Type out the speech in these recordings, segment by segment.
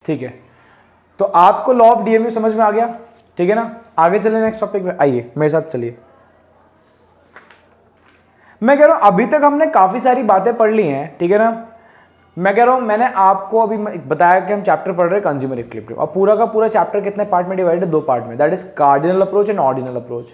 ठीक है, तो आपको लॉ ऑफ डीएमयू समझ में आ गया, ठीक है ना। आगे चले नेक्स्ट टॉपिक पे, आइए मेरे साथ चलिए। मैं कह रहा हूं अभी तक हमने काफी सारी बातें पढ़ ली हैं, ठीक है ना। मैं कह रहा हूं मैंने आपको अभी बताया कि हम चैप्टर पढ़ रहे हैं कंज्यूमर इक्विलिब्रियम, और पूरा का पूरा चैप्टर कितने पार्ट में डिवाइडेड है, 2 पार्ट में, that is cardinal approach and ordinal approach.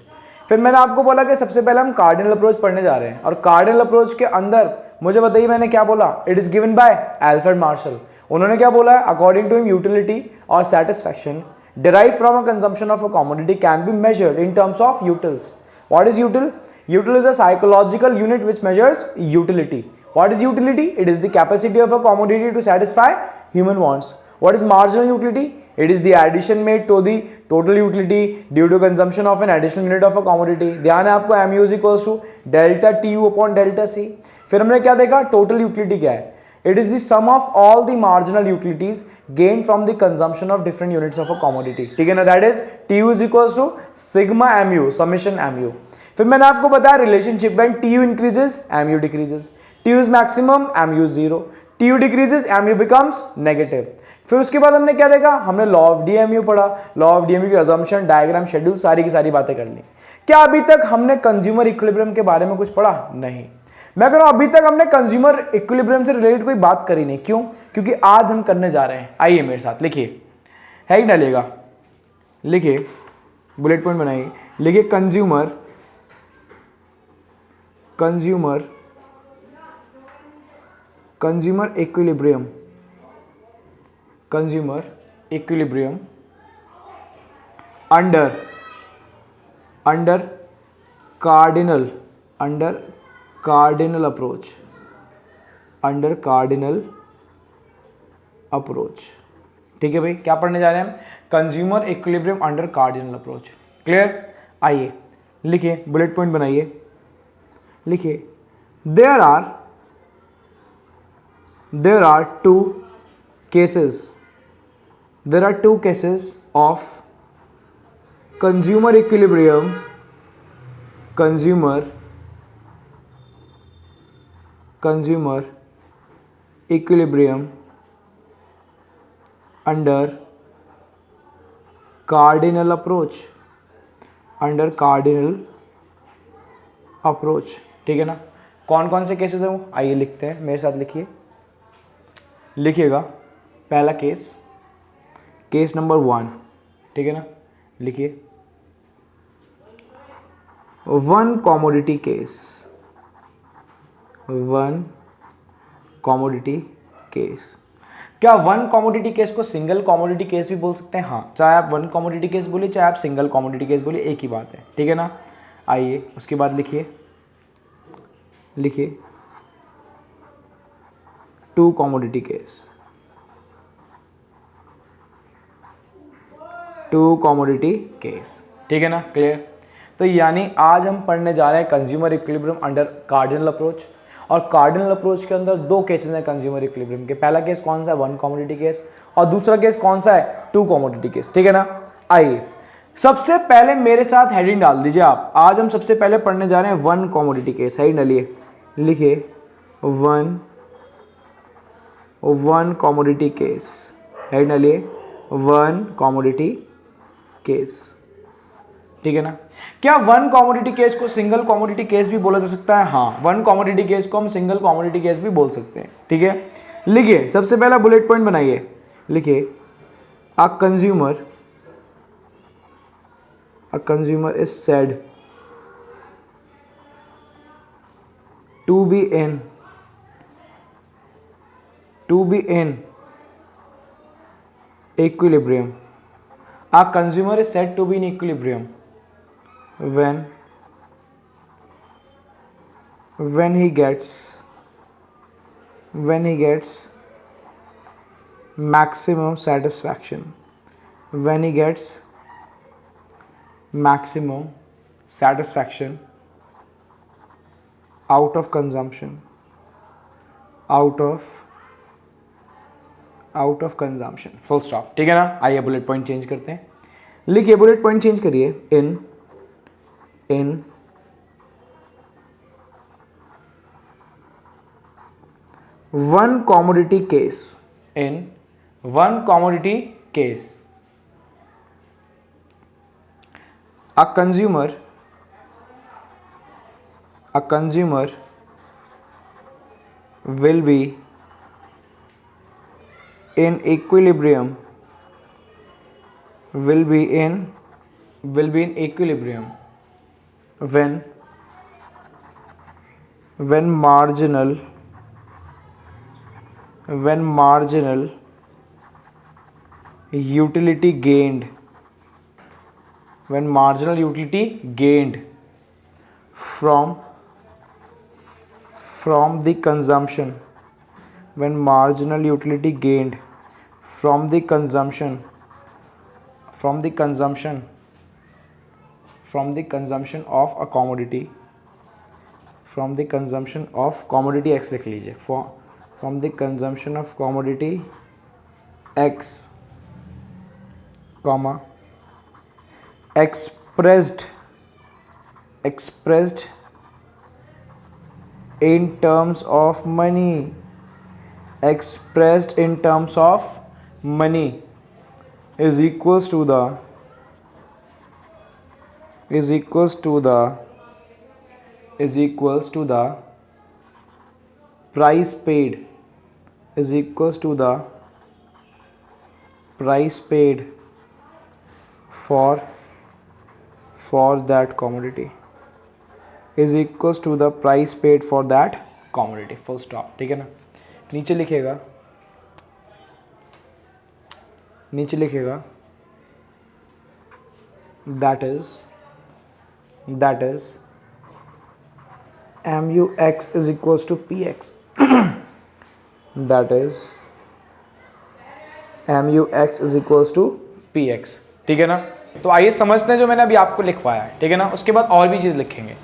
फिर मैंने आपको बोला कि सबसे पहले हम कार्डिनल अप्रोच पढ़ने जा रहे हैं, और कार्डिनल अप्रोच के अंदर मुझे बताइए मैंने क्या बोला, it is given by Alfred Marshall. उन्होंने क्या बोला, अकॉर्डिंग टू हिम यूटिलिटी और satisfaction derived from a consumption of a commodity can be measured in terms of utils. What is util? Util is a psychological unit which measures utility. What is utility? It is the capacity of a commodity to satisfy human wants. What is marginal utility? It is the addition made to the total utility due to consumption of an additional unit of a commodity. ध्यान है आपको, mu is equals to delta tu upon delta c. फिर हमने क्या देखा, total utility क्या है, it is the sum of all the marginal utilities gained from the consumption of different units of a commodity, ठीक है ना, that is tu is equals to sigma mu summation mu. फिर मैंने आपको बताया relationship, when tu increases mu decreases, tu is maximum mu is 0, tu decreases mu becomes negative. फिर उसके बाद हमने क्या देखा, हमने लॉ ऑफ डीएमयू पढ़ा, लॉ ऑफ डीएमयू की अजम्पशन, डायग्राम, शेड्यूल, सारी की सारी बातें कर ली। क्या अभी तक हमने कंज्यूमर इक्विलिब्रियम के बारे में कुछ पढ़ा? नहीं। मैं कह रहा हूं अभी तक हमने कंज्यूमर इक्विलिब्रियम से रिलेटेड कोई बात करी नहीं, क्यों? क्योंकि आज हम करने जा रहे हैं, आइए मेरे साथ लिखिए, है ही डालिएगा, लिखिए, बुलेट पॉइंट बनाइए, लिखिए consumer consumer consumer equilibrium, consumer equilibrium under cardinal approach, under cardinal approach, ठीक है भाई। क्या पढ़ने जा रहे हैं हम, consumer equilibrium under cardinal approach, clear. आइए लिखिए, बुलेट पॉइंट बनाइए, लिखिए, there are two cases of consumer equilibrium under cardinal approach, ठीक है ना। कौन कौन से केसेस हैं वो, आइए लिखते हैं, मेरे साथ लिखिए, लिखिएगा। पहला केस नंबर 1, ठीक है ना, लिखिए, वन कॉमोडिटी केस। क्या वन कॉमोडिटी केस को सिंगल कॉमोडिटी केस भी बोल सकते हैं? हाँ, चाहे आप वन कॉमोडिटी केस बोलिए, चाहे आप सिंगल कॉमोडिटी केस बोलिए, एक ही बात है, ठीक है ना। आइए उसके बाद लिखिए टू कॉमोडिटी केस, ठीक है ना, क्लियर। तो यानी आज हम पढ़ने जा रहे हैं consumer equilibrium under cardinal approach, और कार्डिनल अप्रोच के अंदर 2 केसेस हैं कंज्यूमर इक्विलिब्रियम के। पहला केस कौन सा है, वन कॉमोडिटी केस, और दूसरा केस कौन सा है, टू कॉमोडिटी केस, ठीक है ना। आइए सबसे पहले मेरे साथ हेडिंग डाल दीजिए आप, आज हम सबसे पहले पढ़ने जा रहे हैं वन कॉमोडिटी केस, हेडिंग डालिए, लिखिए वन कॉमोडिटी केस, हेडिंग डालिए, वन कॉमोडिटी केस, ठीक है ना। क्या वन कॉमोडिटी केस को सिंगल कॉमोडिटी केस भी बोला जा सकता है? हाँ, वन कॉमोडिटी केस को हम सिंगल कॉमोडिटी केस भी बोल सकते हैं, ठीक है। लिखिए, सबसे पहला बुलेट पॉइंट बनाइए, लिखिए, a consumer is said to be in equilibrium. A consumer is said to be in equilibrium when he gets maximum satisfaction, out of consumption, full stop, ठीक है ना। आइए बुलेट पॉइंट चेंज करते हैं, लिखिए, bullet point change करिए, इन one commodity case, one commodity case, a consumer will be in equilibrium when marginal utility gained from the consumption of a commodity, x लिख लीजिए, from the consumption of commodity x, comma, expressed in terms of money, is equals to the price paid, for that commodity, full stop। ठीक है ना। नीचे लिखेगा that is MUX is equals to PX that is MUX is equals to PX। ठीक है ना। तो आइए समझते हैं जो मैंने अभी आपको लिखवाया है, ठीक है ना। उसके बाद और भी चीज लिखेंगे।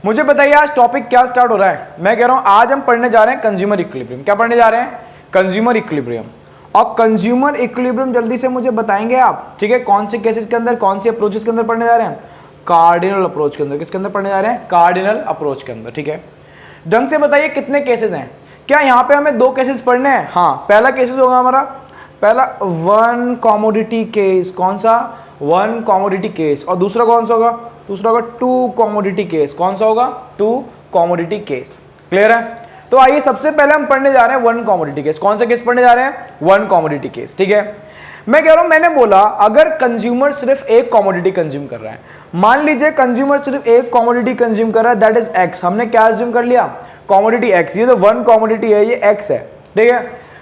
मुझे बताइए आज टॉपिक क्या स्टार्ट हो रहा है। मैं कह रहा हूं आज हम पढ़ने जा रहे हैं कंज्यूमर इक्विलिब्रियम। क्या पढ़ने जा रहे हैं? Consumer equilibrium. और कंज्यूमर इक्विलिब्रियम जल्दी से मुझे बताएंगे आप, ठीक है, कौन से केसेस के अंदर, कौन सी अप्रोचेस के अंदर पढ़ने जा रहे हैं? कार्डिनल अप्रोच के अंदर। किसके अंदर पढ़ने जा रहे हैं? कार्डिनल अप्रोच के अंदर। ठीक है, ढंग से बताइए कितने केसेस हैं। क्या यहाँ पे हमें 2 केसेस पढ़ने हैं? हाँ, पहला केसेस होगा हमारा, पहला वन कॉमोडिटी केस। कौन सा? One commodity case. और दूसरा कौन सा होगा? दूसरा होगा टू कॉमोडिटी केस। कौन सा होगा? To commodity case. क्लियर है? तो आइए सबसे पहले हम पढ़ने जा रहे हैं वन कॉमोडिटी केस। कौन सा केस पढ़ने जा रहे हैं? One commodity case. ठीक है, मैं कह रहा हूं, मैंने बोला अगर कंज्यूमर सिर्फ एक कॉमोडिटी कंज्यूम कर रहा है, मान लीजिए कंज्यूमर सिर्फ एक कॉमोडिटी कंज्यूम कर रहा है, दैट इज एक्स। हमने क्या अज्यूम कर लिया? Commodity x. ये तो वन कॉमोडिटी है, ये एक्स है। ठीक है,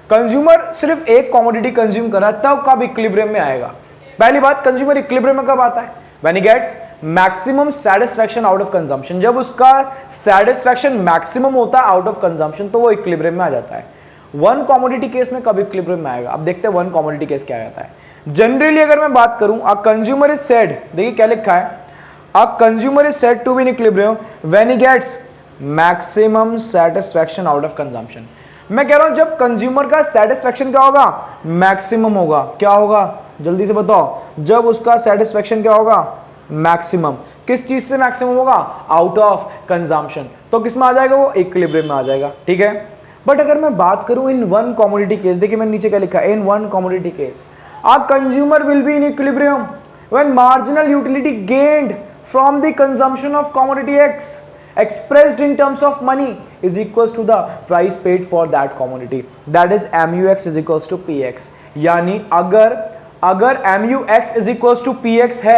कंज्यूमर सिर्फ एक कॉमोडिटी कंज्यूम कर रहा है, तब कब इक्विलिब्रियम में आएगा? पहली बात, कंज्यूमर इक्विलिब्रियम में कब आता है? When he gets maximum satisfaction out of consumption. जब उसका सैटिस्फैक्शन मैक्सिमम होता है आउट ऑफ कंजम्पशन, तो वो इक्विलिब्रियम में आ जाता है। वन कॉमोडिटी केस में कब इक्विलिब्रियम में आएगा? अब देखते हैं वन कॉमोडिटी केस क्या आता है। जनरली अगर मैं बात करूं, अ कंज्यूमर इज सेड, देखिए क्या लिखा है, a consumer is said to be in equilibrium when he gets maximum satisfaction out of consumption. मैं कह रहा हूं जब कंज्यूमर का सैटिस्फैक्शन क्या होगा? मैक्सिमम होगा। क्या होगा? जल्दी से बताओ। जब उसका सैटिस्फैक्शन क्या होगा? मैक्सिमम। किस चीज से मैक्सिमम होगा? Out of consumption. तो किस में आ जाएगा? वो इक्विलिब्रियम में आ जाएगा। ठीक है, बट अगर मैं बात करूं इन वन कॉमोडिटी केस, देखिए मैंने नीचे क्या लिखा है, in one commodity case a consumer will be in equilibrium when marginal utility gained from the consumption of commodity X expressed in terms of money is equals to the price paid for that commodity, that is MUX is equals to PX। यानी अगर MUX is equals to PX है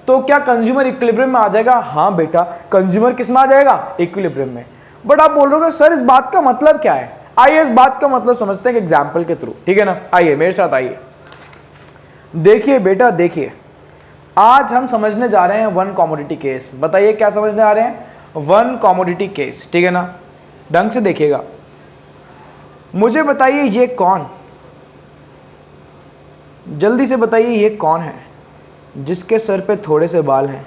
तो क्या consumer equilibrium में आ जाएगा? हाँ बेटा, consumer किस में आ जाएगा? इक्विलिब्रियम में। बट आप बोल रहे हो सर इस बात का मतलब क्या है? आइए इस बात का मतलब समझते हैं एक एग्जाम्पल के थ्रू। ठीक है ना, आइए मेरे साथ आइए। देखिए बेटा, देखिए आज हम समझने जा रहे हैं वन कॉमोडिटी केस। बताइए क्या समझने आ रहे हैं? One commodity case. ठीक है ना, ढंग से देखिएगा। मुझे बताइए ये कौन, जल्दी से बताइए ये कौन है जिसके सर पे थोड़े से बाल हैं?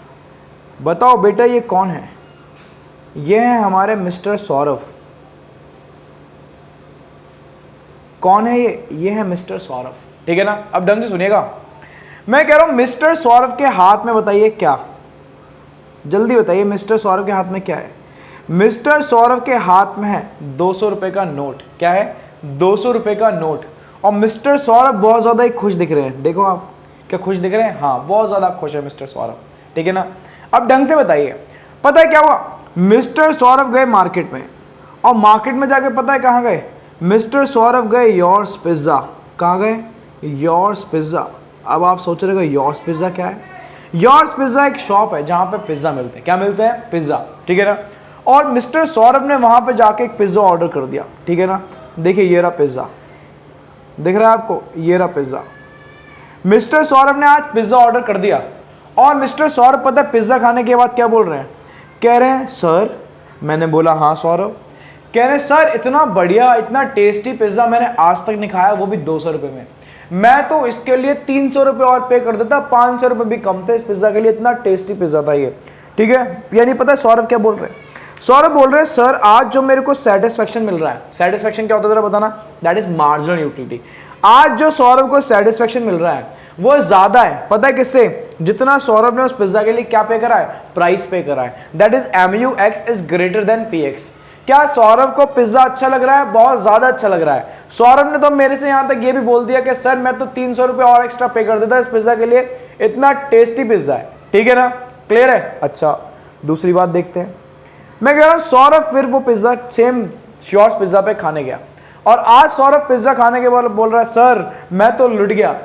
बताओ बेटा ये कौन है? ये है हमारे मिस्टर सौरभ। कौन है ये? ये है मिस्टर सौरभ। ठीक है ना, अब ढंग से सुनिएगा। मैं कह रहा हूं मिस्टर सौरभ के हाथ में बताइए क्या? जल्दी बताइए मिस्टर सौरभ के हाथ में क्या है? मिस्टर सौरभ के हाथ में है 200 रुपए का नोट। क्या है? 200 रुपए का नोट। और मिस्टर सौरभ बहुत ज़्यादा ही खुश दिख रहे हैं। देखो आप, क्या खुश दिख रहे हैं? हाँ, बहुत ज़्यादा खुश है मिस्टर सौरभ, ठीक है ना। अब ढंग से बताइए, पता है क्या हुआ? मिस्टर सौरभ गए मार्केट में, और मार्केट में जाके पता है कहाँ गए? मिस्टर सौरभ गए योर्स पिज्ज़ा। कहाँ गए? Yours pizza. अब आप सोच रहे हो योर्स पिज्ज़ा क्या है? योर्स पिज्ज़ा एक शॉप है जहाँ पे पिज्ज़ा मिलते हैं। क्या मिलते हैं? पिज्ज़ा, ठीक है ना। और मिस्टर सौरभ ने वहाँ पे जाके एक पिज्ज़ा ऑर्डर कर दिया, ठीक है ना। देखिए ये रहा पिज्ज़ा, दिख रहा है आपको? ये रहा पिज्ज़ा। मिस्टर सौरभ ने आज पिज्ज़ा ऑर्डर कर दिया, और मिस्टर सौरभ पता है पिज्ज़ा खाने के बाद क्या बोल रहे हैं? कह रहे हैं सर, मैंने बोला हाँ सौरभ, कह रहे हैं सर इतना बढ़िया, इतना टेस्टी पिज्ज़ा मैंने आज तक नहीं खाया, वो भी 200 रुपये में। मैं तो इसके लिए 300 रुपये और पे कर देता, 500 रुपये भी कम थे इस पिज्ज़ा के लिए, इतना टेस्टी पिज्ज़ा था ये, ठीक है। यानी पता है सौरभ क्या बोल रहे हैं? सौरभ बोल रहे हैं सर आज जो मेरे को सेटिस्फेक्शन मिल रहा है, सेटिस्फेक्शन क्या होता है जरा बताना? That is marginal utility. आज जो सौरभ को सेटिस्फेक्शन मिल रहा है वो ज्यादा है, पता है किससे? जितना सौरभ ने उस पिज्जा के लिए क्या पे करा है? प्राइस पे करा है। That is MUX is greater than PX। क्या सौरभ को पिज्जा अच्छा लग रहा है? बहुत ज्यादा अच्छा लग रहा है। सौरभ ने तो मेरे से यहां तक ये भी बोल दिया कि सर मैं तो 300 रुपये और एक्स्ट्रा पे कर देता इस पिज्जा के लिए, इतना टेस्टी पिज्जा है, ठीक है ना। क्लियर है? अच्छा, दूसरी बात देखते हैं। मैं कह रहा हूं सौरभ फिर वो पिज्जा सेम श्योर्स पिज्जा पे खाने गया, और आज सौरभ पिज्जा खाने के बाद बोल रहा है सर मैं तो लुट गया,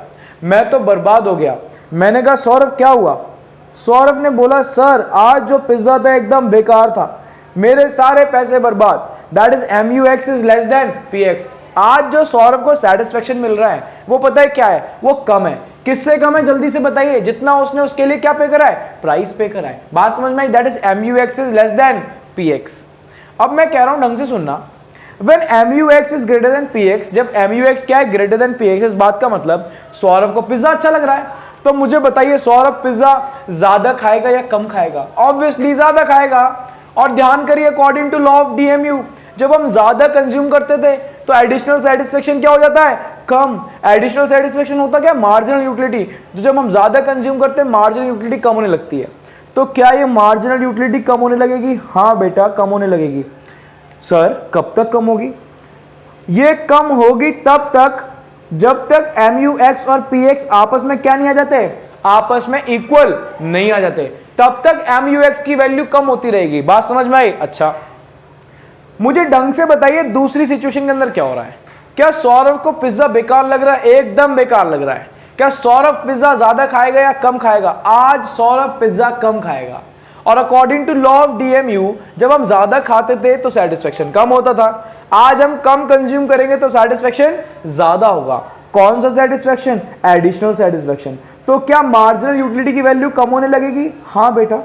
मैं तो बर्बाद हो गया। मैंने कहा सौरभ क्या हुआ? सौरभ ने बोला सर आज जो पिज्जा था एकदम बेकार था, मेरे सारे पैसे बर्बाद। That is MUX is less than PX। आज जो सौरभ को सेटिस्फेक्शन मिल रहा है वो पता है क्या है? वो कम है। किससे कम है? जल्दी से बताइए। जितना उसने उसके लिए क्या पे करा है? प्राइस पे करा है। बात समझ में आई? That is MUX is less than PX। अब मैं कह रहा हूं ढंग से सुनना, When MUX is greater than PX, जब MUX क्या है? greater than PX। इस बात का मतलब सौरभ को पिज्जा अच्छा लग रहा है। तो मुझे बताइए सौरभ पिज्जा ज्यादा खाएगा या कम खाएगा? ऑब्वियसली ज्यादा खाएगा। और ध्यान करिए according to law of DMU, जब हम ज्यादा कंज्यूम करते थे तो एडिशनल सेटिस्फेक्शन क्या हो जाता है? कम। एडिशनल सेटिस्फेक्शन होता क्या? Marginal utility. तो जब हम ज्यादा कंज्यूम करते हैं मार्जिनल यूटिलिटी कम होने लगती है। तो क्या ये मार्जिनल यूटिलिटी कम होने लगेगी? हाँ बेटा कम होने लगेगी। सर कब तक कम होगी? ये कम होगी तब तक जब तक MUX और PX आपस में क्या नहीं आ जाते? आपस में इक्वल नहीं आ जाते, तब तक MUX की वैल्यू कम होती रहेगी। बात समझ में आई? अच्छा, मुझे ढंग से बताइए दूसरी सिचुएशन के अंदर क्या हो रहा है? क्या सौरभ को पिज्जा बेकार लग रहा है? एकदम बेकार लग रहा है। क्या सौरभ पिज्जा ज्यादा खाएगा या कम खाएगा? आज सौरभ पिज्जा कम खाएगा। और according to law of DMU, जब हम ज्यादा खाते थे तो सेटिस्फेक्शन कम होता था, आज हम कम कंज्यूम करेंगे तो सेटिस्फेक्शन ज्यादा होगा। कौन सा सेटिस्फेक्शन? Additional satisfaction. तो क्या मार्जिनल यूटिलिटी की वैल्यू कम होने लगेगी? हाँ बेटा।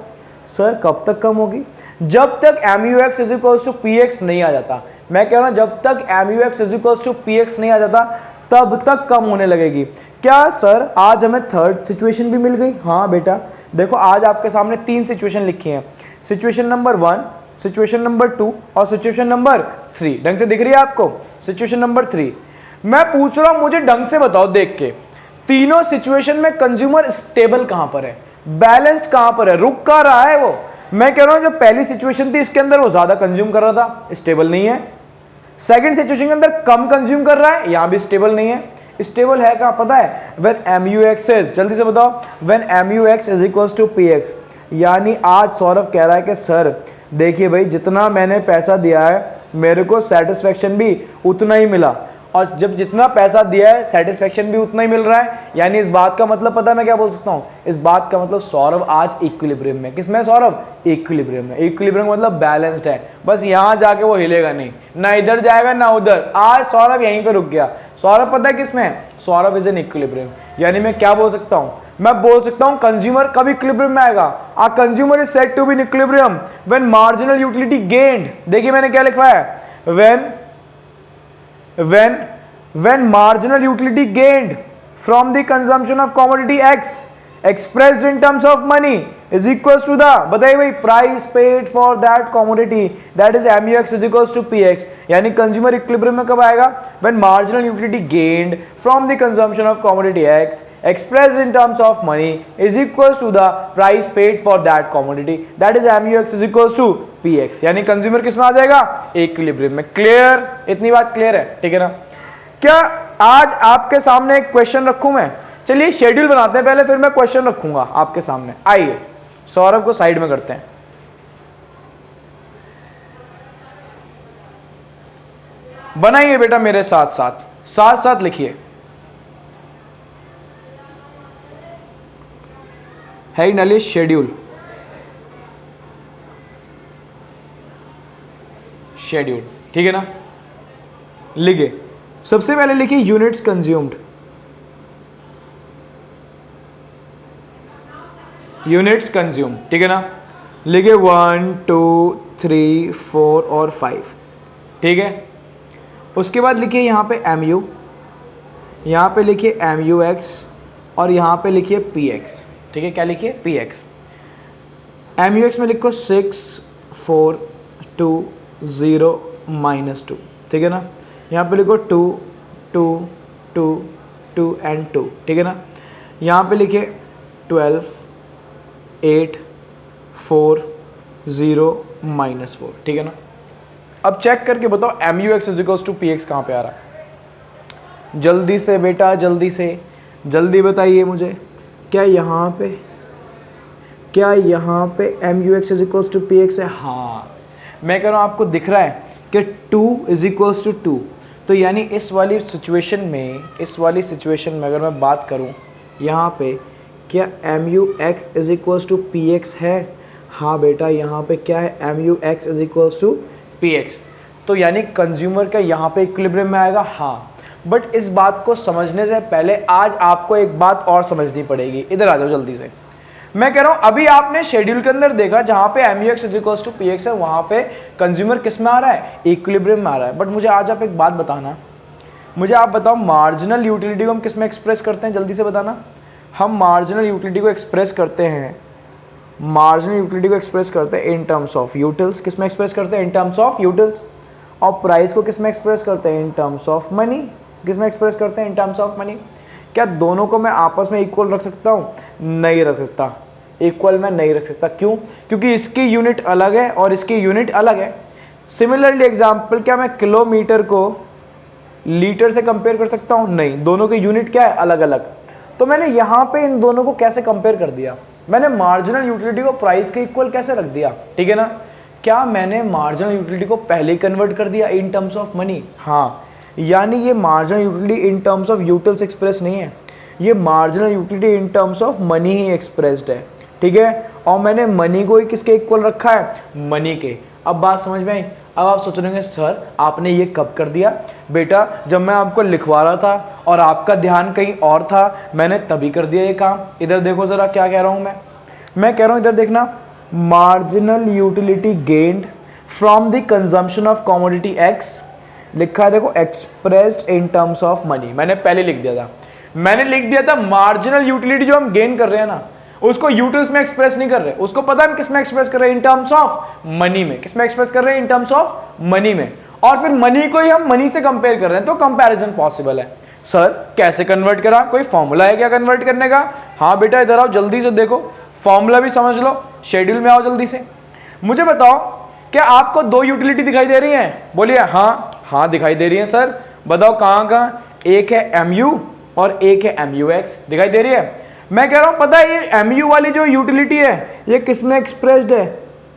सर कब तक कम होगी? जब तक MUX is equals to PX नहीं आ जाता। मैं कह रहा हूं जब तक MUX is equals to PX नहीं आ जाता तब तक कम होने लगेगी। क्या सर आज हमें थर्ड सिचुएशन भी मिल गई? हाँ बेटा, देखो आज आपके सामने 3 सिचुएशन लिखी हैं। सिचुएशन नंबर 1, सिचुएशन नंबर 2 और सिचुएशन नंबर 3। ढंग से दिख रही है आपको? Situation number 3। मैं पूछ रहा हूं मुझे ढंग से बताओ देख के, तीनों सिचुएशन में कंज्यूमर स्टेबल कहां पर है? बैलेंस्ड कहां पर है? रुक कहां रहा है वो? मैं कह रहा हूं जो पहली सिचुएशन थी इसके अंदर वो ज्यादा कंज्यूम कर रहा था, स्टेबल नहीं है। सेकंड सिचुएशन के अंदर कम कंज्यूम कर रहा है, यहां भी स्टेबल नहीं है। स्टेबल है कहां पता है? व्हेन MUX इज, जल्दी से बताओ, when MUX is equals to PX। यानी आज सौरभ कह रहा है कि सर देखिए भाई जितना मैंने पैसा दिया है मेरे को सेटिस्फेक्शन भी उतना ही मिला, और जब जितना पैसा दिया है सेटिस्फेक्शन भी उतना ही मिल रहा है। यानी इस बात का मतलब पता है मैं क्या बोल सकता हूँ? इस बात का मतलब सौरभ आज इक्विलिब्रियम में। किसमें सौरभ? इक्विलिब्रियम में। इक्विलिब्रियम मतलब बैलेंस्ड है, बस यहाँ जाके वो हिलेगा नहीं, ना इधर जाएगा ना उधर। आज सौरभ यहीं पे रुक गया। सौरभ पता है किसमें है? Saurabh is in equilibrium. यानी मैं क्या बोल सकता हूँ? मैं बोल सकता हूँ कंज्यूमर कब इक्विलिब्रियम में आएगा? A consumer is said to be in equilibrium when marginal utility gained. देखिए मैंने क्या लिखा है? when marginal utility gained from the consumption of commodity X expressed in terms of money is equals to the, बताइए भाई, price paid for that commodity, that is MUX is equals to PX। यानी consumer equilibrium में कब आएगा? when marginal utility gained from the consumption of commodity X expressed in terms of money is equals to the price paid for that commodity, that is MUX is equals to PX। यानी consumer किस में आ जाएगा? Equilibrium में। Clear? इतनी बात clear है? ठीक है ना? क्या आज आपके सामने एक क्वेश्चन रखूं मैं, चलिए शेड्यूल बनाते हैं पहले, फिर मैं क्वेश्चन रखूंगा आपके सामने। आइए सौरभ को साइड में करते हैं। बनाइए बेटा मेरे साथ साथ, साथ साथ लिखिए। है नलिश शेड्यूल, शेड्यूल, ठीक है ना। लिखिए, सबसे पहले लिखिए यूनिट्स कंज्यूम्ड, यूनिट्स कंज्यूम, ठीक है ना। लिखिए 1 2 3 4 और 5, ठीक है। उसके बाद लिखिए यहाँ पे MU, यहाँ पे लिखिए MUX और यहाँ पे लिखिए PX, ठीक है। क्या लिखिए? PX। MUX में लिखो 6 4 2 0 -2, ठीक है ना। यहाँ पे लिखो 2 2 2 2 एंड 2, ठीक है ना। यहाँ पे लिखिए 12 8 4 0 -4, ठीक है ना। अब चेक करके बताओ MUX = PX कहाँ पे आ रहा है? जल्दी से बेटा, जल्दी से, जल्दी बताइए मुझे। क्या यहाँ पे MUX = PX है? हाँ, मैं कह रहा हूँ आपको दिख रहा है कि 2 = 2, तो यानी इस वाली सिचुएशन में अगर मैं बात करूँ यहाँ पे, क्या MUX = PX है? हाँ बेटा, यहाँ पे क्या है? MUX = PX, तो यानी कंज्यूमर का यहाँ पे इक्विलिब्रियम में आएगा। हाँ, बट इस बात को समझने से पहले आज आपको एक बात और समझनी पड़ेगी। इधर आ जाओ जल्दी से। मैं कह रहा हूँ अभी आपने शेड्यूल के अंदर देखा जहाँ पे MUX = PX है, वहाँ पे कंज्यूमर किस में आ रहा है? इक्विलिब्रियम में आ रहा है। बट मुझे आज आप एक बात बताना, मुझे आप बताओ मार्जिनल यूटिलिटी को हम किस में एक्सप्रेस करते हैं? जल्दी से बताना। हम मार्जिनल यूटिलिटी को एक्सप्रेस करते हैं, इन टर्म्स ऑफ यूटिल्स। किस में एक्सप्रेस करते हैं? In terms of utils. और प्राइस को किस में एक्सप्रेस करते हैं? In terms of money. किस में एक्सप्रेस करते हैं? In terms of money. क्या दोनों को मैं आपस में इक्वल रख सकता हूँ? नहीं रख सकता, इक्वल मैं नहीं रख सकता। क्यों? क्योंकि इसकी यूनिट अलग है और इसकी यूनिट अलग है। सिमिलरली एग्जाम्पल, क्या मैं किलोमीटर को लीटर से कंपेयर कर सकता हूँ? नहीं, दोनों की यूनिट क्या है? अलग अलग। तो मैंने यहाँ पे इन दोनों को कैसे कंपेयर कर दिया? मैंने मार्जिनल यूटिलिटी को प्राइस के इक्वल कैसे रख दिया? ठीक है ना। क्या मैंने मार्जिनल यूटिलिटी को पहले कन्वर्ट कर दिया इन टर्म्स ऑफ मनी? हाँ, यानी ये marginal utility in terms of utils express नहीं है, ये marginal utility in terms of money he expressed है, ठीक है। और मैंने मनी को ही किसके इक्वल रखा है? मनी के। अब बात समझ में आई? अब आप सोच रहे होंगे सर आपने ये कब कर दिया? बेटा जब मैं आपको लिखवा रहा था और आपका ध्यान कहीं और था, मैंने तभी कर दिया ये काम। इधर देखो जरा क्या कह रहा हूं मैं कह रहा हूं इधर देखना, marginal utility gained from the consumption of commodity x, लिखा है देखो expressed in terms of money. मैंने पहले लिख दिया था मार्जिनल यूटिलिटी जो हम गेन कर रहे हैं ना, उसको यूटिल्स में एक्सप्रेस नहीं कर रहे, उसको पता है हम किस में एक्सप्रेस कर रहे हैं? इन टर्म्स ऑफ मनी में। किस में एक्सप्रेस कर रहे हैं? इन टर्म्स ऑफ मनी में। और फिर मनी को ही हम मनी से कंपेयर कर रहे हैं, तो कंपैरिजन पॉसिबल है। सर कैसे कन्वर्ट करा? कोई फॉर्मूला है क्या कन्वर्ट करने का? हाँ बेटा इधर आओ जल्दी से, देखो फॉर्मूला भी समझ लो, शेड्यूल में आओ जल्दी से। मुझे बताओ क्या आपको दो यूटिलिटी दिखाई दे रही है? बोलिए हाँ दिखाई दे रही है सर। बताओ कहाँ? एक है MU और एक है MUX, दिखाई दे रही है। मैं कह रहा हूं पता है ये MU वाली जो यूटिलिटी है ये किस में एक्सप्रेस्ड है?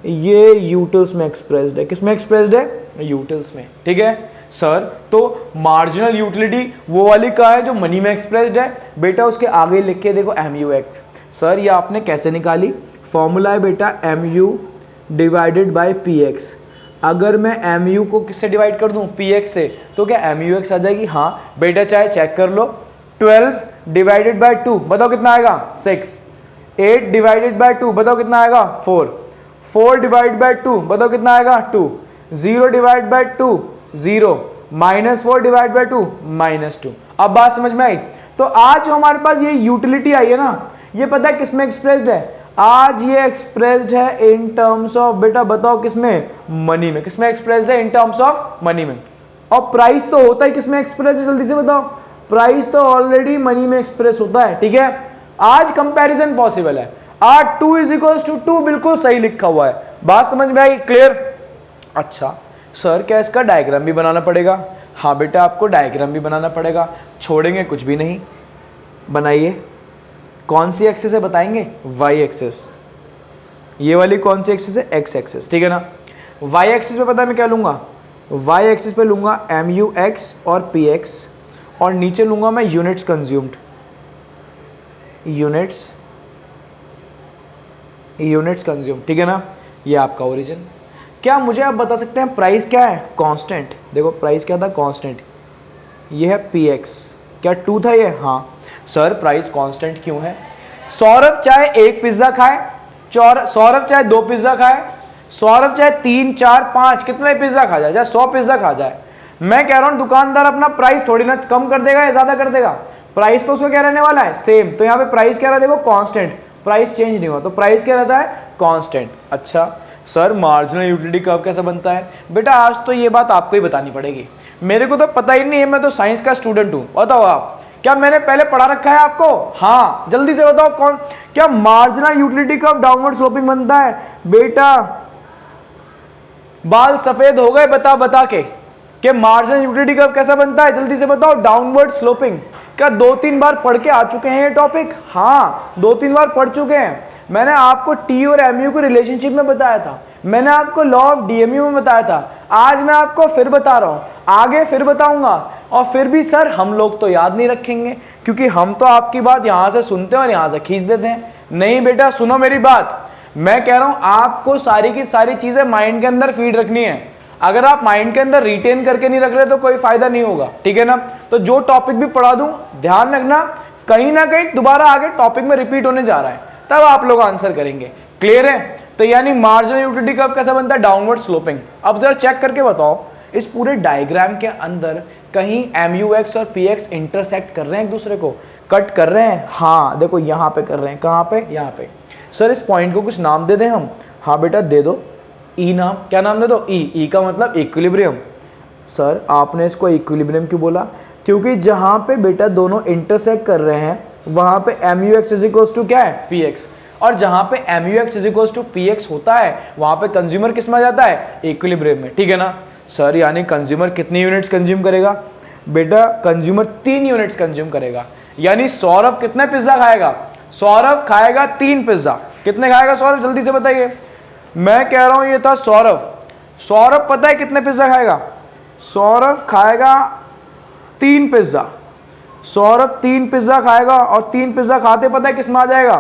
ये यूटिल्स में एक्सप्रेस्ड है। किस में एक्सप्रेस्ड है? यूटिल्स में, ठीक है सर। तो मार्जिनल यूटिलिटी वो वाली का है जो मनी में एक्सप्रेस्ड है। बेटा उसके आगे लिख के देखो MUX। सर ये आपने कैसे निकाली? फॉर्मूला है बेटा MU डिवाइडेड बाय PX। अगर मैं MU को किससे डिवाइड कर दूं? PX से, तो क्या MUX आ जाएगी? हाँ बेटा चाहे चेक कर लो। 12 डिवाइडेड बाय 2 बताओ कितना आएगा? 6। 8 डिवाइडेड बाय 2 बताओ कितना आएगा? 4। 4 डिवाइड बाय 2 बताओ कितना आएगा? 2। 0 डिवाइड बाय 2 0। -4 divide by 2 -2। अब बात समझ में आई? तो आज जो हमारे पास ये यूटिलिटी आई है ना, ये पता है किस में एक्सप्रेस्ड है? आज ये एक्सप्रेस्ड है इन टर्म्स ऑफ, बेटा बताओ किसमें? मनी में। किसमें एक्सप्रेस्ड है? इन टर्म्स ऑफ मनी में। और प्राइस तो होता है किसमें एक्सप्रेस है? जल्दी से बताओ। प्राइस तो ऑलरेडी मनी में एक्सप्रेस होता है, ठीक है। आज कंपैरिजन पॉसिबल है। आज 2 = 2 बिल्कुल सही लिखा हुआ है। बात समझ में आई? क्लियर? अच्छा सर क्या इसका डायग्राम भी बनाना पड़ेगा? हाँ बेटा आपको डायग्राम भी बनाना पड़ेगा, छोड़ेंगे कुछ भी नहीं। बनाइए। कौन सी एक्सिस है बताएंगे? Y axis. ये वाली कौन सी एक्सिस है? एक्स एक्सिस, ठीक है ना। वाई एक्सिस पे पता है मैं क्या लूँगा? वाई एक्सिस पे लूँगा एम यू एक्स और पी एक्स, और नीचे लूँगा मैं यूनिट्स कंज्यूम्ड, यूनिट्स कंज्यूम, ठीक है ना। ये आपका ओरिजिन। क्या मुझे आप बता सकते हैं प्राइस क्या है? कांस्टेंट। देखो प्राइस क्या था? कांस्टेंट। ये है पी एक्स। क्या 2 था ये? हाँ सर प्राइस कांस्टेंट क्यों है? सौरभ चाहे 1 पिज्जा खाए, सौरभ चाहे 2 पिज्जा खाए, सौरभ चाहे 3 4 5 कितने पिज्जा खा जाए, चाहे 100 पिज्जा खा जाए, मैं कह रहा हूं दुकानदार अपना प्राइस थोड़ी ना कम कर देगा या ज्यादा कर देगा, प्राइस तो उसको क्या रहने वाला है? सेम। तो यहाँ पे प्राइस क्या रहा? देखो कांस्टेंट, प्राइस चेंज नहीं हुआ, तो प्राइस क्या रहता है? कांस्टेंट। अच्छा सर मार्जिनल यूटिलिटी कर्व कैसा बनता है? बेटा आज तो ये बात आपको ही बतानी पड़ेगी, मेरे को तो पता ही नहीं है, मैं तो साइंस का स्टूडेंट हूं। बताओ आप, क्या मैंने पहले पढ़ा रखा है आपको? हाँ जल्दी से बताओ कौन, क्या marginal utility curve downward sloping बनता है? बेटा बाल सफेद हो गए बता बता के, कि मार्जिनल यूटिलिटी कर्व कैसा बनता है? जल्दी से बताओ। Downward sloping. क्या 2-3 बार पढ़ के आ चुके हैं ये टॉपिक? हाँ 2-3 बार पढ़ चुके हैं। मैंने आपको टी और एमयू के रिलेशनशिप में बताया था, मैंने आपको लॉ ऑफ डीएमयू में बताया था, आज मैं आपको फिर बता रहा हूं, आगे फिर बताऊंगा। और फिर भी सर हम लोग तो याद नहीं रखेंगे, क्योंकि हम तो आपकी बात यहां से सुनते हैं और यहां से खींच देते हैं। नहीं बेटा सुनो मेरी बात, मैं कह रहा हूं आपको सारी की सारी चीजें माइंड के अंदर फीड रखनी है। अगर आप माइंड के अंदर रिटेन करके नहीं रख रहे तो कोई फायदा नहीं होगा, ठीक है ना। तो जो टॉपिक भी पढ़ा दूं ध्यान रखना, कहीं ना कहीं दोबारा आगे टॉपिक में रिपीट होने जा रहा है, तब आप लोग आंसर करेंगे। क्लियर है? तो यानी मार्जिनल यूटिलिटी कर्व कैसा बनता है? Downward sloping. अब जरा चेक करके बताओ, इस पूरे डायग्राम के अंदर कहीं MUX और PX इंटरसेक्ट कर रहे हैं एक दूसरे को, कट कर रहे हैं? हाँ देखो यहां पे कर रहे हैं। कहां पे? यहां पे। सर इस पॉइंट को कुछ नाम दे दें हम? हाँ बेटा दे दो, ई नाम। क्या नाम दे दो? ई का मतलब इक्विलिब्रियम। सर आपने इसको इक्विलिब्रियम क्यों बोला? क्योंकि जहां पे बेटा दोनों इंटरसेक्ट कर रहे हैं वहां पे MUX इज इक्वल्स टू क्या है? PX। और जहां पे MUX is equals to PX होता है वहां पे कंज्यूमर किस में आ जाता है? इक्विलिब्रियम में, ठीक है ना। सर यानी कंज्यूमर कितनी यूनिट्स कंज्यूम करेगा? बेटा कंज्यूमर 3 यूनिट्स कंज्यूम करेगा। यानी सौरभ कितने पिज्जा खाएगा? सौरभ खाएगा 3 पिज्जा। कितने खाएगा सौरभ? जल्दी से बताइए। मैं कह रहा हूं ये था सौरभ। सौरभ पता है कितने पिज्जा खाएगा? सौरभ खाएगा 3 पिज्जा। सौरभ 3 पिज्जा खाएगा, और 3 पिज्जा खाते पता है किस में आ जाएगा?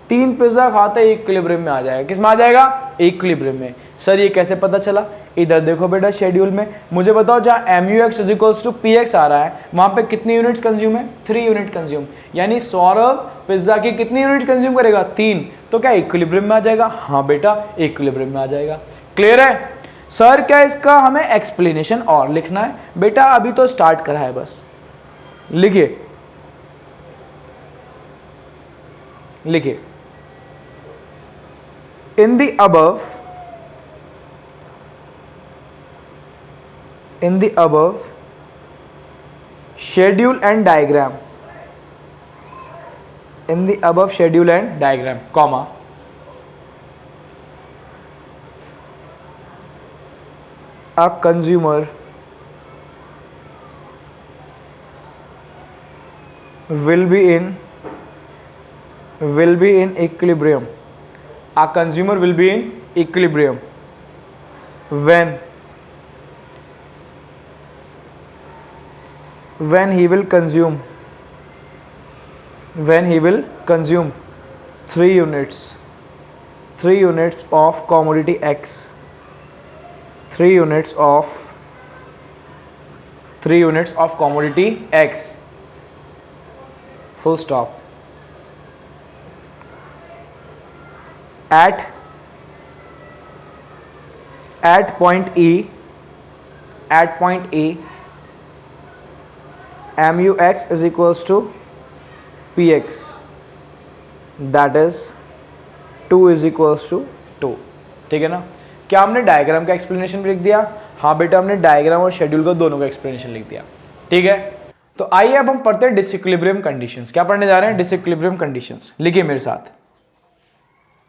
3 पिज्जा खाते इक्विलिब्रियम में आ जाएगा। किस में आ जाएगा? इक्विलिब्रियम में। सर ये कैसे पता चला? इधर देखो बेटा शेड्यूल में, मुझे बताओ जहां MUX is equals to PX आ रहा है वहां पे कितनी यूनिट्स कंज्यूम है? 3 यूनिट कंज्यूम। यानी सौरभ पिज्जा की कितनी यूनिट कंज्यूम करेगा? 3। तो क्या इक्विलिब्रियम में आ जाएगा? हाँ बेटा इक्विलिब्रियम में आ जाएगा। क्लियर है? सर क्या इसका हमें एक्सप्लेनेशन और लिखना है? बेटा अभी तो स्टार्ट करा है, बस लिखिए लिखिए। In the above schedule and diagram, in the above schedule and diagram, comma, a consumer will be in equilibrium. A consumer will be in equilibrium when he will consume 3 units of commodity X, 3 units of commodity X, full stop. At point E, MUX is equals to PX, that is 2 is equals to 2, ठीक है ना। क्या हमने diagram का explanation लिख दिया? हाँ बेटा हमने डायग्राम और शेड्यूल का दोनों का एक्सप्लेनेशन लिख दिया, ठीक है। तो आइए अब हम पढ़ते हैं डिसइक्विलिब्रियम कंडीशंस। क्या पढ़ने जा रहे हैं? Disequilibrium conditions. लिखिए मेरे साथ,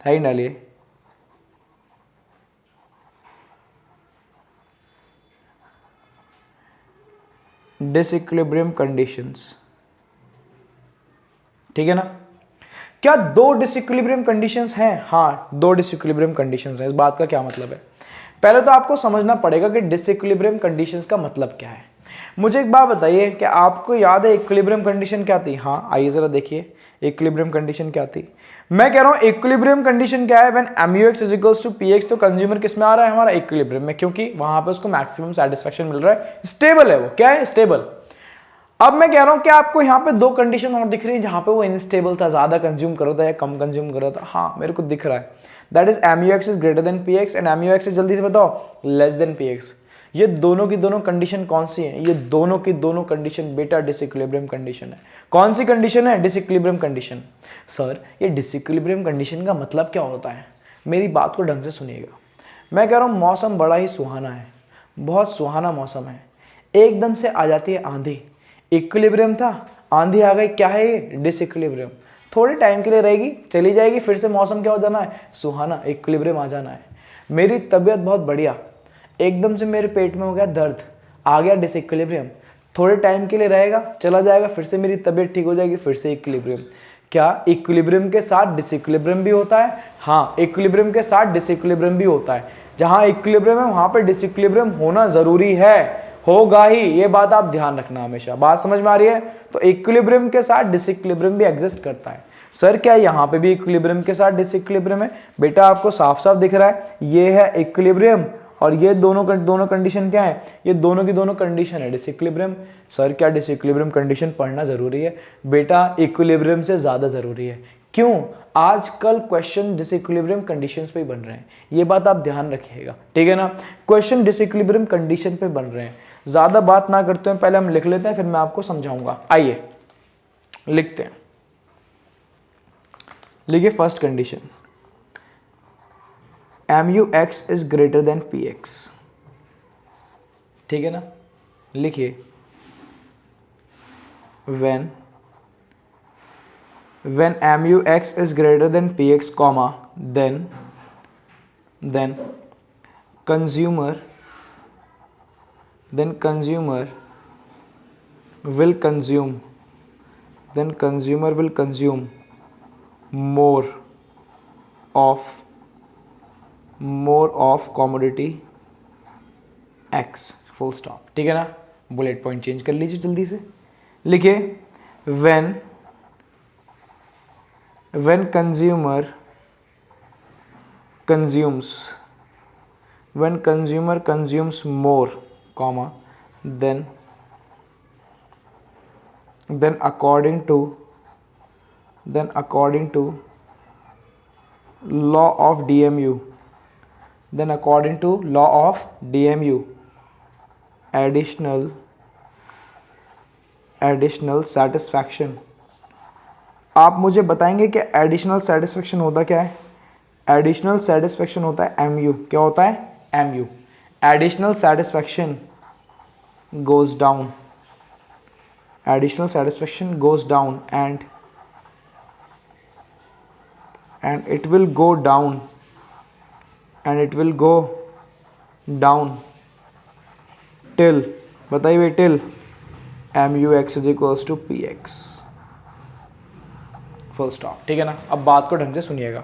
है डालिए। डिसइक्विलिब्रियम कंडीशंस, ठीक है ना। क्या दो डिसइक्विलिब्रियम कंडीशंस हैं? हाँ, दो डिसइक्विलिब्रियम कंडीशंस हैं। इस बात का क्या मतलब है? पहले तो आपको समझना पड़ेगा कि डिसइक्विलिब्रियम कंडीशंस का मतलब क्या है। मुझे एक बात बताइए, क्या आपको याद है इक्विलिब्रियम कंडीशन क्या थी? हाँ, आइए जरा देखिए इक्विलिब्रियम कंडीशन क्या थी। मैं कह रहा हूं इक्विलिब्रियम कंडीशन क्या है? When MUX is equals to PX, तो कंज्यूमर किस में आ रहा है? हमारा इक्विलिब्रियम में, क्योंकि वहां पे उसको मैक्सिमम सेटिस्फेक्शन मिल रहा है, स्टेबल है वो। क्या है? स्टेबल। अब मैं कह रहा हूं कि आपको यहाँ पे दो कंडीशन और दिख रही है जहां पे वो इनस्टेबल था, ज्यादा कंज्यूम कर रहा था या कम कंज्यूम कर रहा था। हाँ, मेरे को दिख रहा है, that is MUX is greater than PX and MUX is, जल्दी से बताओ, लेस देन PX। ये दोनों की दोनों कंडीशन कौन सी है? ये दोनों की दोनों कंडीशन बेटा डिसइक्विलिब्रियम कंडीशन है। कौन सी कंडीशन है? Disequilibrium condition. सर, ये डिसइक्विलिब्रियम कंडीशन का मतलब क्या होता है? मेरी बात को ढंग से सुनिएगा। मैं कह रहा हूँ मौसम बड़ा ही सुहाना है, बहुत सुहाना मौसम है, एकदम से आ जाती है आंधी। इक्विलिब्रियम था, आंधी आ गई, क्या है ये? डिसइक्विलिब्रियम। थोड़े टाइम के लिए रहेगी, चली जाएगी, फिर से मौसम क्या हो जाना है? सुहाना, इक्विलिब्रियम आ जाना है। मेरी तबीयत बहुत बढ़िया, एकदम से मेरे पेट में हो गया दर्द, आ गया डिसइक्विलिब्रियम। थोड़े टाइम के लिए रहेगा, चला जाएगा, फिर से मेरी तबीयत ठीक हो जाएगी, फिर से इक्विलिब्रियम। क्या इक्विलिब्रियम के साथ डिसइक्विलिब्रियम भी होता है? हाँ, इक्विलिब्रियम के साथ डिसइक्विलिब्रियम भी होता है। जहां इक्विलिब्रियम है वहां पे डिसइक्विलिब्रियम होना जरूरी है, होगा ही, ये बात आप ध्यान रखना हमेशा। बात समझ में आ रही है? तो इक्विलिब्रियम के साथ डिसइक्विलिब्रियम भी एग्जिस्ट करता है। सर, क्या यहाँ पे भी इक्विलिब्रियम के साथ डिसइक्विलिब्रियम है? बेटा, आपको साफ साफ दिख रहा है, ये है इक्विलिब्रियम और ये दोनों कंडीशन क्या है? ये दोनों की दोनों कंडीशन है डिसइक्विलिब्रियम। सर, क्या डिसइक्विलिब्रियम कंडीशन पढ़ना जरूरी है? बेटा, इक्विलिब्रियम से ज्यादा जरूरी है। क्यों? आजकल क्वेश्चन डिसइक्विलिब्रियम कंडीशंस पे ही बन रहे हैं, ये बात आप ध्यान रखिएगा, ठीक है ना। क्वेश्चन डिसइक्विलिब्रियम कंडीशन पे बन रहे हैं। ज्यादा बात ना करते हैं, पहले हम लिख लेते हैं, फिर मैं आपको समझाऊंगा। आइए लिखते हैं। लिखिए first condition, MUX is greater than PX, ठीक है ना। लिखिए when MUX is greater than PX, comma, then consumer will consume more of commodity X, full stop, ठीक है ना। बुलेट पॉइंट चेंज कर लीजिए जल्दी से। लिखिए when consumer consumes more, comma, then according to law of DMU, additional satisfaction। आप मुझे बताएंगे कि एडिशनल सेटिस्फेक्शन होता क्या है? एडिशनल सेटिस्फेक्शन होता है MU। क्या होता है? MU। Additional satisfaction goes down and it will go down till, बताइए भाई, till MUX is equals to PX, full stop, ठीक है ना। अब बात को ढंग से सुनिएगा।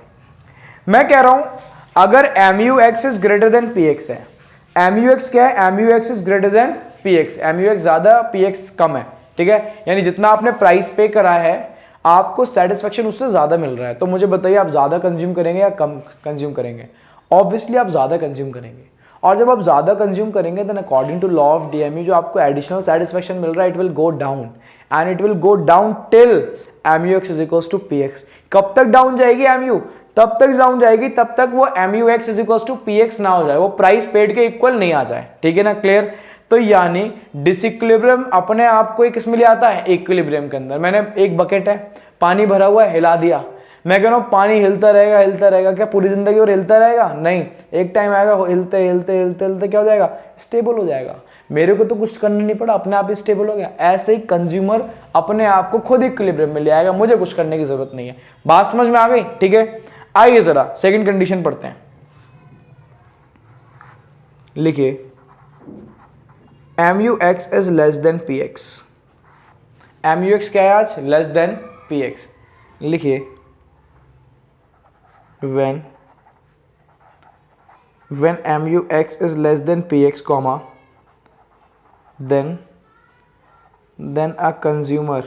मैं कह रहा हूं अगर MUX is greater than PX है, MUX क्या है? MUX is greater than PX, MUX ज्यादा, PX कम है, ठीक है। यानी जितना आपने प्राइस पे करा है, आपको सेटिस्फेक्शन उससे ज्यादा मिल रहा है। तो मुझे बताइए, आप ज्यादा कंज्यूम करेंगे या कम कंज्यूम करेंगे? ऑब्वियसली आप ज्यादा कंज्यूम करेंगे। और जब आप ज्यादा कंज्यूम करेंगे, then according to law of DMU जो आपको एडिशनल सेटिस्फेक्शन मिल रहा है, it will go down and it will go down till MUX is equals to PX। कब तक डाउन जाएगी MU? तब तक डाउन जाएगी तब तक वो MUX is equals to PX ना हो जाए, वो प्राइस पेड के इक्वल नहीं आ जाए, ठीक है ना। क्लियर? तो यानी डिसइक्विलिब्रियम अपने आप को किस में ले आता है? इक्विलिब्रियम के अंदर। मैंने एक बकेट है, पानी भरा हुआ है, हिला दिया, मैं कह रहा हूं पानी हिलता रहेगा, क्या पूरी जिंदगी और हिलता रहेगा? नहीं, एक टाइम आएगा हिलते क्या हो जाएगा? स्टेबल हो जाएगा। मेरे को तो कुछ करना नहीं पड़ा, अपने आप ही स्टेबल हो गया। ऐसे ही कंज्यूमर अपने आप को खुद इक्विलिब्रियम में ले आएगा, मुझे कुछ करने की जरूरत नहीं है। बात समझ में आ गई? ठीक है, आइए जरा सेकंड कंडीशन पढ़ते हैं। लिखिए M U X is less than P X, M U X क्या है आज, लेस देन पी एक्स। लिखिए when mu x is less than px comma then a consumer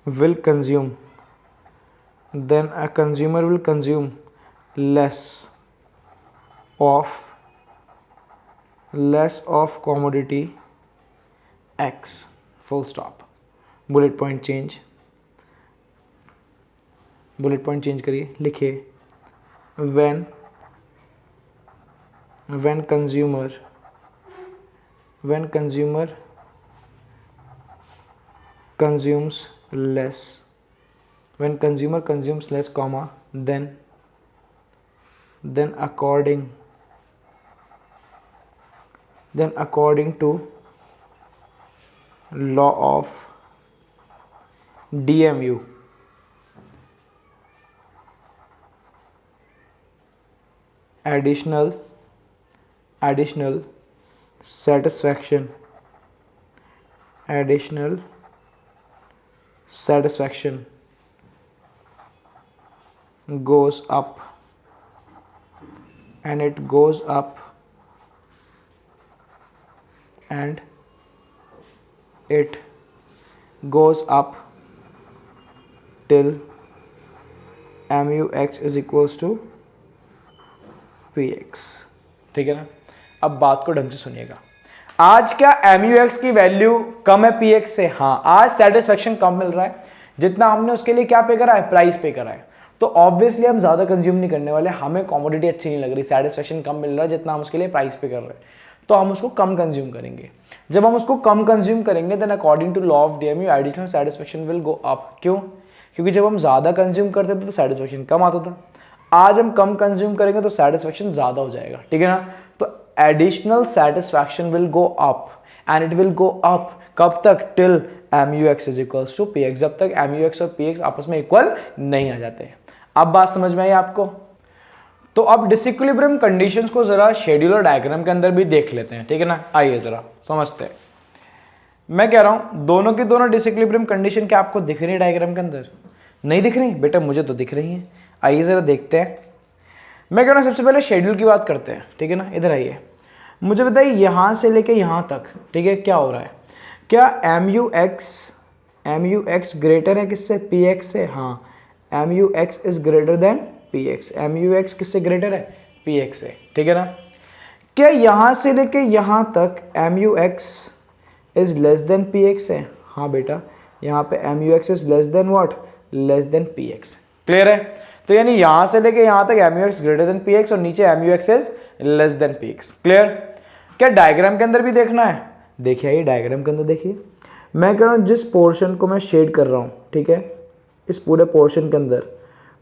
will consume less of commodity x, full stop, bullet point change, bullet point change करिए, लिखिए when consumer consumes less, when consumer consumes less comma then according to law of DMU additional satisfaction goes up, and it goes up till mu x is equals to px। ठीक है ना। अब बात को ढंग से सुनिएगा। आज क्या mu x की वैल्यू कम है px से? हाँ, आज सेटिस्फेक्शन कम मिल रहा है, जितना हमने उसके लिए क्या पे करा है, प्राइस पे करा है। तो ऑब्वियसली हम ज्यादा कंज्यूम नहीं करने वाले, हमें कमोडिटी अच्छी नहीं लग रही, सेटिस्फेक्शन कम मिल रहा है जितना हम उसके लिए प्राइस पे कर रहे हैं, तो हम उसको कम कंज्यूम करेंगे। जब हम उसको कम कंज्यूम करेंगे then according to law of DMU additional satisfaction will go up. क्यों? क्योंकि जब हम ज्यादा कंज्यूम करते थे तो सेटिस्फेक्शन कम आता था, आज हम कम कंज्यूम करेंगे तो सेटिस्फेक्शन ज्यादा हो जाएगा। ठीक है ना। तो additional satisfaction will go up and it will go up कब तक? Till mu x is equals to px, जब तक mu x और px आपस में इक्वल नहीं आ जाते। अब बात समझ में आई आपको? तो अब डिसइक्विलिब्रियम कंडीशंस को जरा शेड्यूलर डायग्राम के अंदर भी देख लेते हैं। ठीक है ना, आइए जरा समझते हैं। मैं कह रहा हूं दोनों की दोनों डिसइक्विलिब्रियम कंडीशन क्या आपको दिख रही है डायग्राम के अंदर? नहीं दिख रही बेटा, मुझे तो दिख रही है। आइए जरा देखते हैं। मैं कह रहा हूं सबसे पहले शेड्यूल की बात करते हैं। ठीक है ना, इधर आइए, मुझे बताइए यहां से लेके यहां तक, ठीक है, क्या हो रहा है? क्या mu x ग्रेटर है किससे? px से। हाँ, mu x is greater than px, mu x किससे ग्रेटर है? px से। ठीक है ना। क्या यहां से लेके यहां तक mu x is less than px है? हाँ बेटा, यहाँ पे mu x is less then what? Less than px। Clear है? तो यानी यहां से लेके यहां तक mu x greater than px और नीचे mu x is less than px। Clear? क्या डायग्राम के अंदर भी देखना है? देखिए, ये डायग्राम के अंदर देखिए, मैं कह रहा हूँ जिस पोर्शन को मैं शेड कर रहा हूँ, ठीक है, इस पूरे पोर्शन के अंदर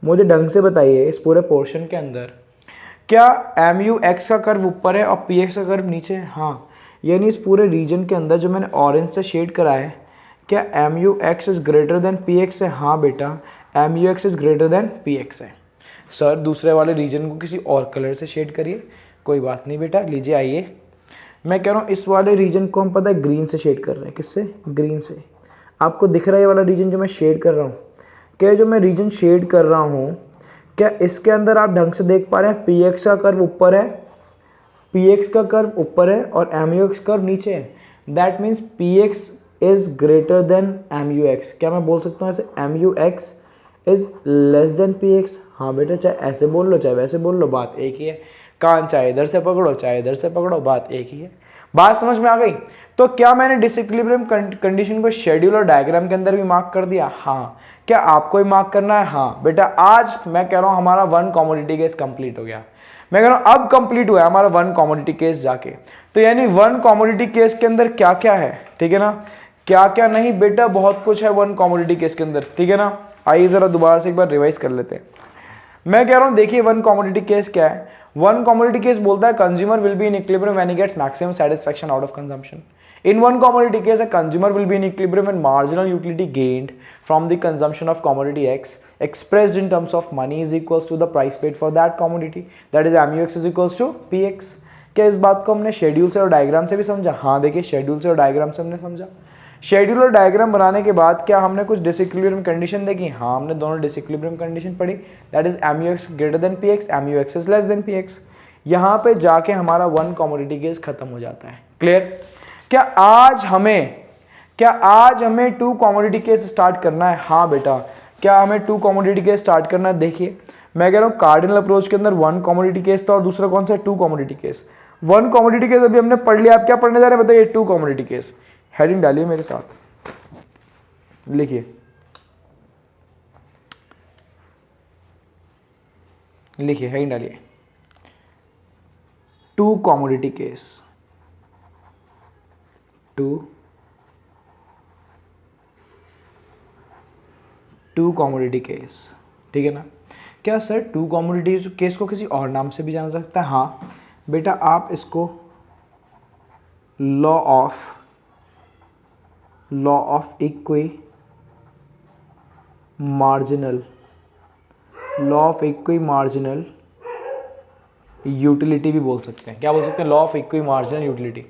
मुझे ढंग से बताइए, इस पूरे पोर्शन के अंदर क्या mu x का कर्व ऊपर है और px का कर्व नीचे है? हाँ, यानी इस पूरे रीजन के अंदर जो मैंने ऑरेंज से शेड करा है, क्या mu x is greater than px है? हाँ बेटा, mu x is greater than px है। सर दूसरे वाले रीजन को किसी और कलर से शेड करिए। कोई बात नहीं बेटा, लीजिए आइए। मैं कह रहा हूँ इस वाले रीजन को हम पता है ग्रीन से शेड कर रहे हैं। किससे? ग्रीन से। आपको दिख रहा है ये वाला रीजन जो मैं शेड कर रहा हूँ? क्या जो मैं रीजन शेड कर रहा हूँ, क्या इसके अंदर आप ढंग से देख पा रहे हैं? px का कर्व ऊपर है, px का कर्व ऊपर है और mu x कर्व नीचे है। That means px is greater than mu x। क्या मैं बोल सकता हूँ ऐसे? mu x is less than px। हाँ बेटा, चाहे ऐसे बोल लो चाहे वैसे बोल लो, बात एक ही है। कान चाहे इधर से पकड़ो चाहे इधर से पकड़ो, बात एक ही है। बात समझ में आ गई? तो क्या मैंने डिसइक्विलिब्रियम कंडीशन को शेड्यूल और डायग्राम के अंदर भी मार्क कर दिया? हाँ। क्या आपको ही मार्क करना है? हाँ बेटा, आज मैं कह रहा हूं हमारा वन कमोडिटी केस कंप्लीट हो गया। मैं कह रहा हूं अब कंप्लीट हुआ है हमारा वन कमोडिटी केस जाके। तो यानी वन कमोडिटी केस के अंदर क्या क्या है, ठीक है ना, क्या क्या नहीं बेटा, बहुत कुछ है वन कमोडिटी केस के अंदर। ठीक है ना। आइए जरा दोबारा से एक बार रिवाइज कर लेते हैं। मैं कह रहा हूं देखिए वन कमोडिटी केस क्या है। वन कमोडिटी केस बोलता है consumer will be in equilibrium when he gets maximum satisfaction out of consumption. In one commodity case, a consumer will be in equilibrium when marginal utility gained from the consumption of commodity X expressed in terms of money is equals to the price paid for that commodity, that is MUX is equals to PX। क्या इस बात को हमने schedule से और diagram से भी समझा? हाँ देखिए, शेड्यूल से और डायग्राम से हमने समझा। शेड्यूल और डायग्राम बनाने के बाद क्या हमने कुछ डिसइक्विलिब्रियम कंडीशन देखी? हाँ, हमने दोनों डिसइक्विलिब्रियम कंडीशन पढ़ी, that is MUX greater than PX, MUX is less than PX। यहाँ पे जाके हमारा वन कमोडिटी केस खत्म हो जाता है। क्लियर? क्या आज हमें टू कमोडिटी केस स्टार्ट करना है? हाँ बेटा, क्या हमें टू कमोडिटी केस स्टार्ट करना है? देखिए मैं कह रहा हूँ कार्डिनल अप्रोच के अंदर वन कमोडिटी केस था और दूसरा कौन सा? Two commodity case. One commodity case अभी हमने पढ़ लिया, आप क्या पढ़ने जा रहे हैं बताइए? To commodity case. हेडिंग डालिए मेरे साथ, लिखिए, लिखिए हेडिंग डालिए, two commodity case, two commodity case. ठीक है ना? क्या सर टू कमोडिटी केस को किसी और नाम से भी जाना सकता है? हाँ बेटा, आप इसको law of equi marginal utility भी बोल सकते हैं। क्या बोल सकते हैं? Law of equi marginal utility.